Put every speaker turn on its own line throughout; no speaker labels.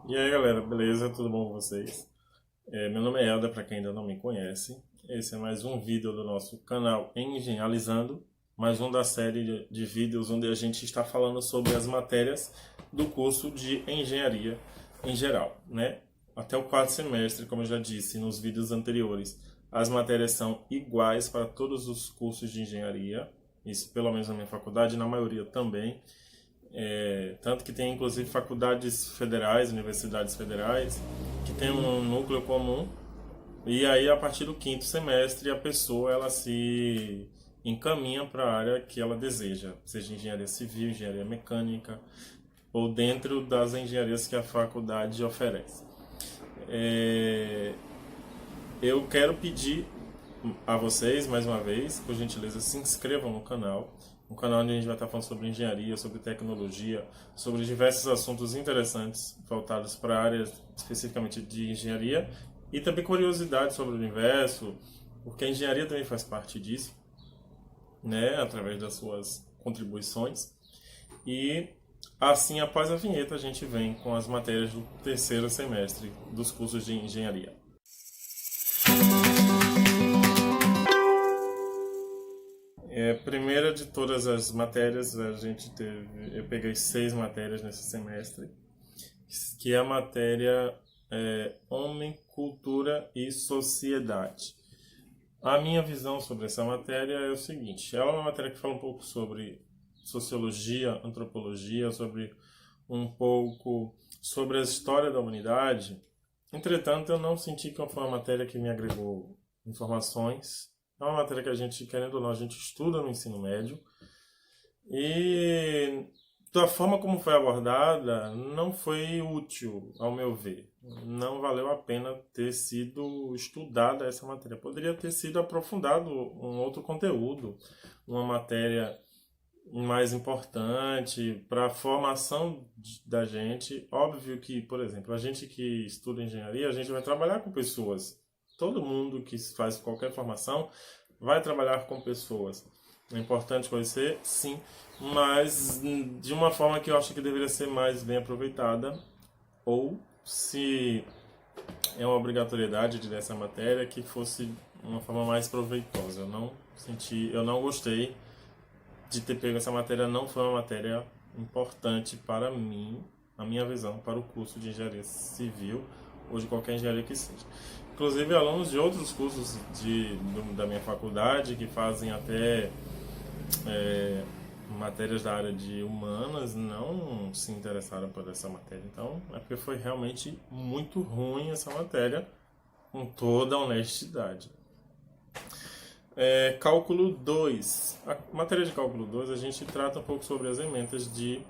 E aí galera, beleza? Tudo bom com vocês? Meu nome é Elda, para quem ainda não me conhece. Esse é mais um vídeo do nosso canal Engenhalizando, mais um da série de vídeos onde a gente está falando sobre as matérias do curso de engenharia em geral, né? Até o quarto semestre, como eu já disse nos vídeos anteriores, as matérias são iguais para todos os cursos de engenharia, isso pelo menos na minha faculdade, na maioria também. Tanto que tem inclusive faculdades federais, universidades federais, que tem um núcleo comum, e aí a partir do quinto semestre a pessoa ela se encaminha para a área que ela deseja, seja engenharia civil, engenharia mecânica, ou dentro das engenharias que a faculdade oferece. É, eu quero pedir a vocês, mais uma vez, por gentileza, se inscrevam no canal. Um canal onde a gente vai estar falando sobre engenharia, sobre tecnologia, sobre diversos assuntos interessantes voltados para a área especificamente de engenharia e também curiosidades sobre o universo, porque a engenharia também faz parte disso, né, através das suas contribuições. E assim, após a vinheta, a gente vem com as matérias do terceiro semestre dos cursos de engenharia. Primeira de todas as matérias, a gente teve, eu peguei 6 matérias nesse semestre, que é a matéria Homem, Cultura e Sociedade. A minha visão sobre essa matéria é o seguinte: ela é uma matéria que fala um pouco sobre sociologia, antropologia, sobre um pouco sobre a história da humanidade. Entretanto, eu não senti que foi uma matéria que me agregou informações. É uma matéria que a gente, querendo ou não, a gente estuda no ensino médio. E da forma como foi abordada, não foi útil, ao meu ver. Não valeu a pena ter sido estudada essa matéria. Poderia ter sido aprofundado um outro conteúdo, uma matéria mais importante para a formação da gente. Óbvio que, por exemplo, a gente que estuda engenharia, a gente vai trabalhar com pessoas. Todo mundo que faz qualquer formação vai trabalhar com pessoas. É importante conhecer, sim, mas de uma forma que eu acho que deveria ser mais bem aproveitada, ou se é uma obrigatoriedade dessa matéria, que fosse uma forma mais proveitosa. Eu não gostei de ter pego essa matéria, não foi uma matéria importante para mim, a minha visão, para o curso de engenharia civil ou de qualquer engenharia que seja. Inclusive, alunos de outros cursos da minha faculdade que fazem até matérias da área de humanas não se interessaram por essa matéria. Então, é porque foi realmente muito ruim essa matéria, com toda a honestidade. Cálculo 2. A matéria de cálculo 2 a gente trata um pouco sobre as emendas de.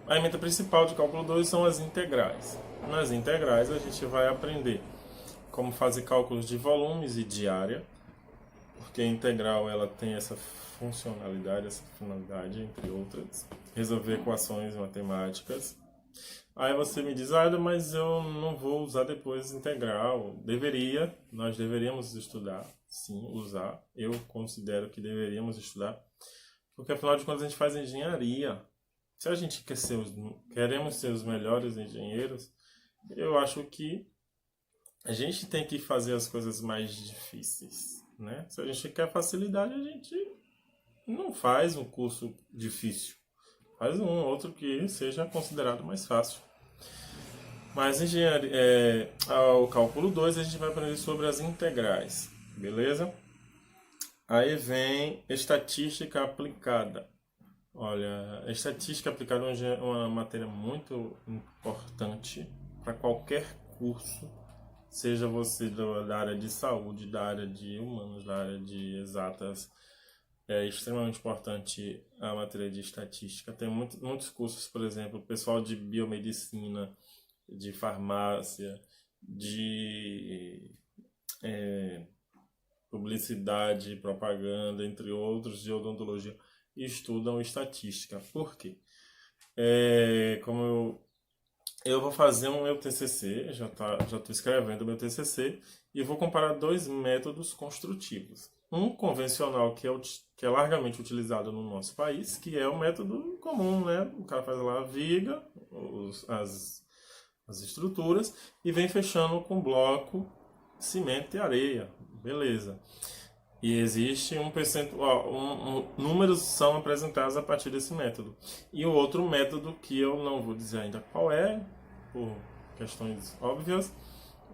A emenda principal de cálculo 2 são as integrais. Nas integrais a gente vai aprender como fazer cálculos de volumes e de área, porque a integral ela tem essa funcionalidade, essa finalidade, entre outras, resolver equações matemáticas. Aí você me diz, mas eu não vou usar depois integral. Nós deveríamos estudar, sim, usar. Eu considero que deveríamos estudar, porque afinal de contas a gente faz engenharia. Se a gente queremos ser os melhores engenheiros, eu acho que a gente tem que fazer as coisas mais difíceis, né? Se a gente quer facilidade, a gente não faz um curso difícil. Faz um outro que seja considerado mais fácil. Mas ao cálculo 2 a gente vai aprender sobre as integrais, beleza? Aí vem estatística aplicada. Olha, a estatística aplicada é uma matéria muito importante para qualquer curso, seja você da área de saúde, da área de humanos, da área de exatas. É extremamente importante a matéria de estatística. Tem muitos cursos, por exemplo, pessoal de biomedicina, de farmácia, de publicidade, propaganda, entre outros, de odontologia, estudam estatística. Por quê? Como eu vou fazer um meu TCC, já estou escrevendo o meu TCC, e vou comparar dois métodos construtivos. Um convencional, que é largamente utilizado no nosso país, que é o método comum, né? O cara faz lá a viga, as estruturas e vem fechando com bloco, cimento e areia. Beleza. E existe um percentual, números são apresentados a partir desse método. E o outro método que eu não vou dizer ainda qual é, por questões óbvias,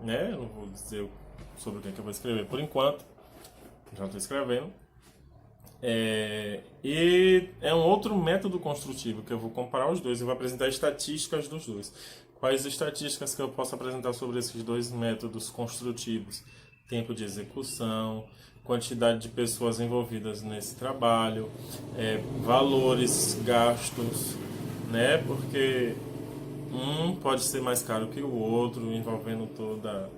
né? Eu não vou dizer sobre o que é que eu vou escrever por enquanto, já estou escrevendo. E é um outro método construtivo que eu vou comparar os dois e vou apresentar estatísticas dos dois. Quais estatísticas que eu posso apresentar sobre esses dois métodos construtivos? Tempo de execução, quantidade de pessoas envolvidas nesse trabalho, valores gastos, né? Porque um pode ser mais caro que o outro, envolvendo toda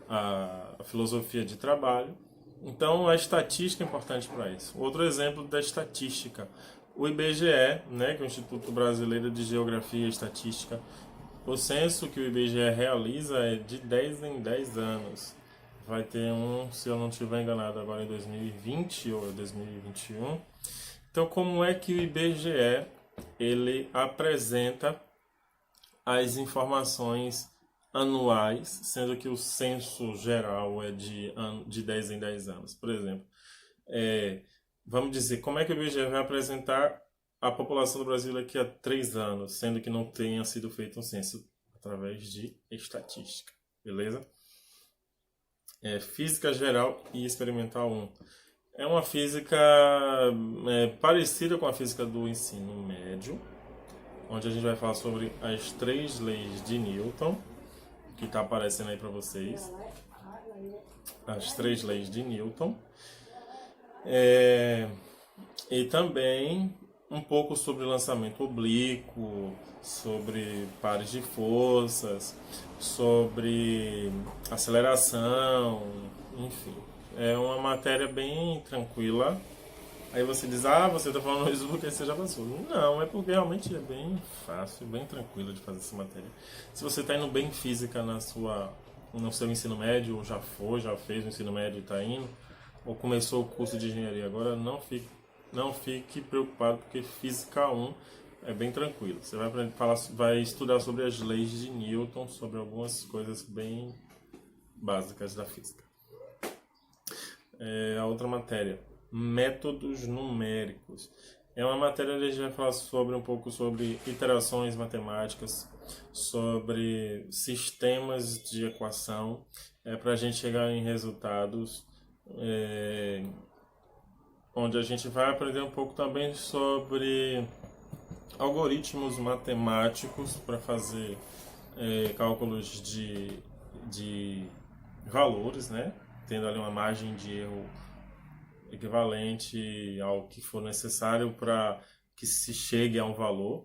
a filosofia de trabalho. Então, a estatística é importante para isso. Outro exemplo da estatística, o IBGE, né, que é o Instituto Brasileiro de Geografia e Estatística, o censo que o IBGE realiza é de 10 em 10 anos. Vai ter um, se eu não estiver enganado, agora em 2020 ou 2021. Então, como é que o IBGE ele apresenta as informações anuais, sendo que o censo geral é de 10 em 10 anos? Por exemplo, vamos dizer, como é que o IBGE vai apresentar a população do Brasil daqui a 3 anos, sendo que não tenha sido feito um censo? Através de estatística, beleza? Física geral e experimental 1. É uma física parecida com a física do ensino médio, onde a gente vai falar sobre as 3 leis de Newton, que está aparecendo aí para vocês. As 3 leis de Newton. E também um pouco sobre lançamento oblíquo, sobre pares de forças, sobre aceleração, enfim. É uma matéria bem tranquila. Aí você diz, você está falando isso porque você já passou. Não, é porque realmente é bem fácil, bem tranquilo de fazer essa matéria. Se você está indo bem em física no seu ensino médio, ou já fez o ensino médio e está indo, ou começou o curso de engenharia agora, não fique preocupado, porque Física 1 é bem tranquilo. Você vai estudar sobre as leis de Newton, sobre algumas coisas bem básicas da física. A outra matéria, métodos numéricos. É uma matéria onde a gente vai falar um pouco sobre iterações matemáticas, sobre sistemas de equação, para a gente chegar em resultados, onde a gente vai aprender um pouco também sobre algoritmos matemáticos para fazer cálculos de valores, né? Tendo ali uma margem de erro equivalente ao que for necessário para que se chegue a um valor.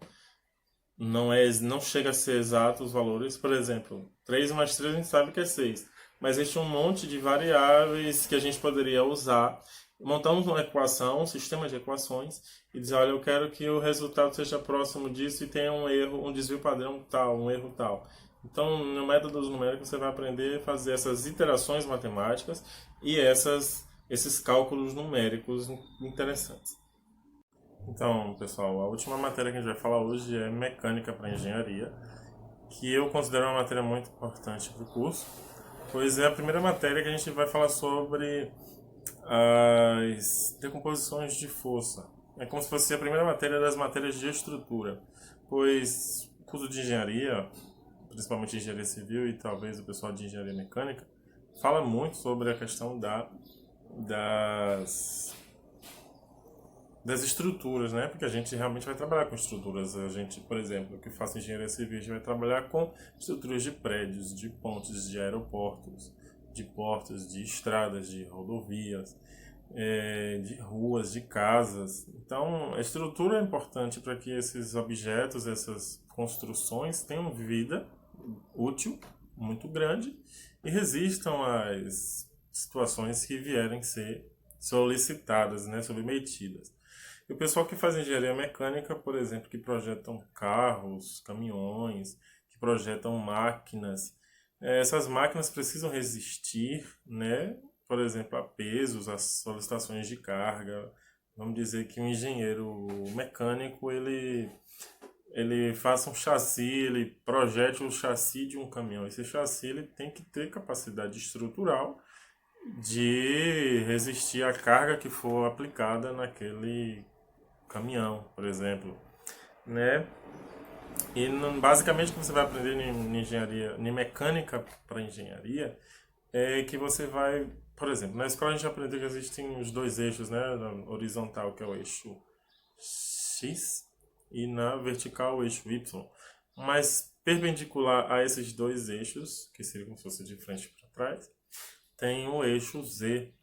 Não chega a ser exato os valores. Por exemplo, 3 mais 3 a gente sabe que é 6, mas existe um monte de variáveis que a gente poderia usar. Montamos uma equação, um sistema de equações, e dizer, olha, eu quero que o resultado seja próximo disso e tenha um erro, um desvio padrão tal, um erro tal. Então, no método numérico, você vai aprender a fazer essas iterações matemáticas e esses cálculos numéricos interessantes. Então, pessoal, a última matéria que a gente vai falar hoje é mecânica para engenharia, que eu considero uma matéria muito importante para o curso, pois é a primeira matéria que a gente vai falar sobre as decomposições de força. É como se fosse a primeira matéria das matérias de estrutura, pois o curso de engenharia, principalmente engenharia civil e talvez o pessoal de engenharia mecânica, fala muito sobre a questão das estruturas, né? Porque a gente realmente vai trabalhar com estruturas. A gente, por exemplo, que faça engenharia civil, a gente vai trabalhar com estruturas de prédios, de pontes, de aeroportos, de portos, de estradas, de rodovias, de ruas, de casas. Então, a estrutura é importante para que esses objetos, essas construções tenham vida útil muito grande e resistam às situações que vierem ser solicitadas, né, submetidas. E o pessoal que faz engenharia mecânica, por exemplo, que projetam carros, caminhões, que projetam máquinas, essas máquinas precisam resistir, né, por exemplo, a pesos, a solicitações de carga. Vamos dizer que um engenheiro mecânico, ele ele faça um chassi, ele projete o chassi de um caminhão. Esse chassi ele tem que ter capacidade estrutural de resistir à carga que for aplicada naquele caminhão, por exemplo, né? E basicamente o que você vai aprender em engenharia, em mecânica para engenharia, é que você vai, por exemplo, na escola a gente aprendeu que existem os dois eixos, né? Na horizontal, que é o eixo X, e na vertical o eixo Y. Mas perpendicular a esses dois eixos, que seria como se fosse de frente para trás, tem o eixo Z,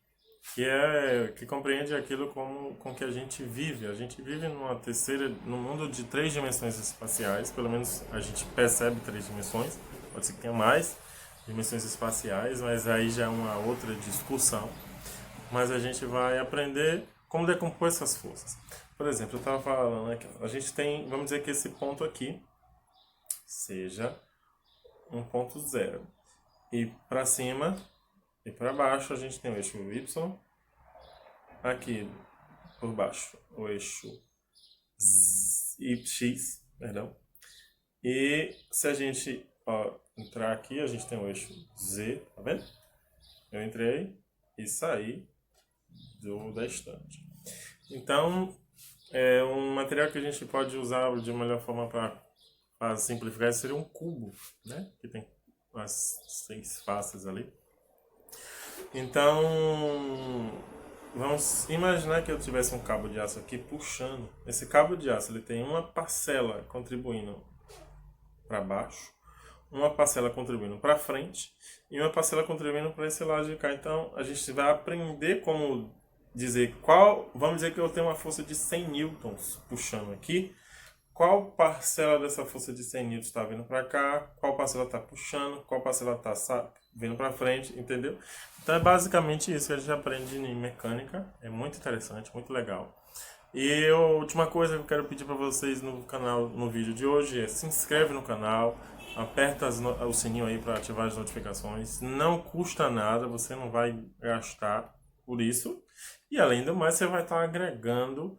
que compreende aquilo com que a gente vive. A gente vive num mundo de três dimensões espaciais, pelo menos a gente percebe três dimensões, pode ser que tenha mais dimensões espaciais, mas aí já é uma outra discussão. Mas a gente vai aprender como decompor essas forças. Por exemplo, eu estava falando aqui, a gente tem, vamos dizer que esse ponto aqui seja um ponto zero. E para cima e para baixo a gente tem o eixo Y, aqui por baixo o eixo X, perdão. E se a gente entrar aqui, a gente tem o eixo Z, tá vendo? Eu entrei e saí da estante. Então, é um material que a gente pode usar de melhor forma para simplificar seria um cubo, né? Que tem as 6 faces ali. Então, vamos imaginar que eu tivesse um cabo de aço aqui puxando. Esse cabo de aço ele tem uma parcela contribuindo para baixo, uma parcela contribuindo para frente e uma parcela contribuindo para esse lado de cá. Então, a gente vai aprender como dizer vamos dizer que eu tenho uma força de 100 newtons puxando aqui. Qual parcela dessa força de 100 newtons está vindo para cá? Qual parcela está puxando? Qual parcela está vindo para frente? Entendeu? Então é basicamente isso que a gente aprende em mecânica. É muito interessante, muito legal. E a última coisa que eu quero pedir para vocês no canal, no vídeo de hoje é se inscreve no canal, aperta o sininho aí para ativar as notificações. Não custa nada, você não vai gastar por isso. E além do mais, você vai estar agregando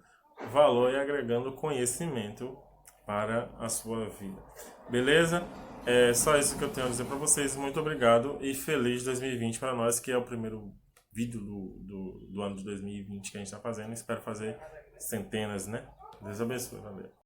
valor e agregando conhecimento para a sua vida. Beleza? É só isso que eu tenho a dizer para vocês. Muito obrigado e feliz 2020 para nós, que é o primeiro vídeo do ano de 2020 que a gente está fazendo. Espero fazer centenas, né? Deus abençoe. Valeu.